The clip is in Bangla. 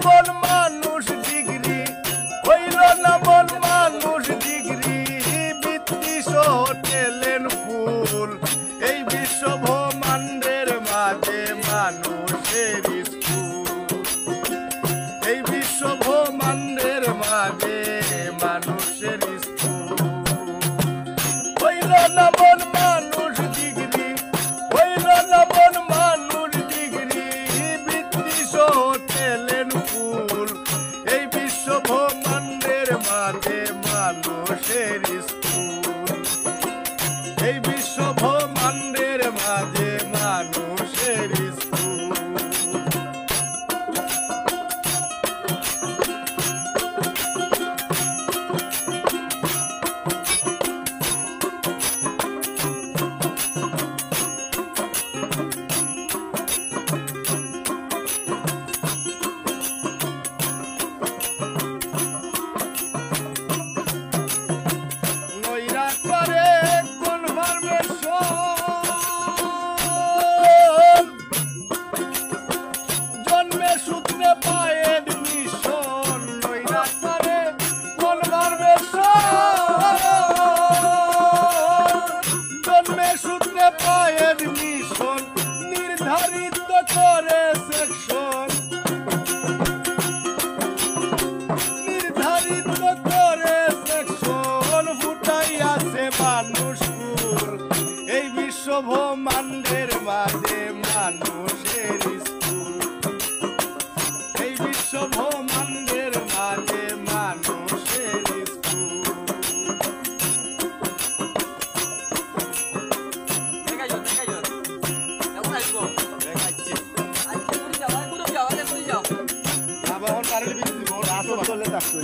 মন মানুষ ডিগ্রি, হইল না মন মানুষ ডিগ্রি, বৃত্তি সহ টেলেন ফুল। এই বিশ্ব ব্রহ্মাণ্ডের মাঝে মানুষের স্কুল, এই বিশ্ব ব্রহ্মাণ্ডের মাঝে মানুষের স্কুল। হইল না মন মানুষ ডিগ্রি, হইল না মন মানুষ ডিগ্রি, বৃত্তি সহ টেলেন ফুল। এই বিশ্ব ব্রহ্মাণ্ডের মাঝে মানুষের স্কুল, এই বিশ্ব ব্রহ্মাণ্ডের মাঝে মানুষের স্কুল। নির্ধারিত করে সেকশন, নির্ধারিত করে সেকশন, ফুটাইয়াছে মানুষ কুল। এই বিশ্ব ব্রহ্মাণ্ডের মাঝে মানুষের স্কুল, এই বিশ্ব ব্রহ্মাণ্ডের মাঝে মানুষের স্কুল। চলে থাকতে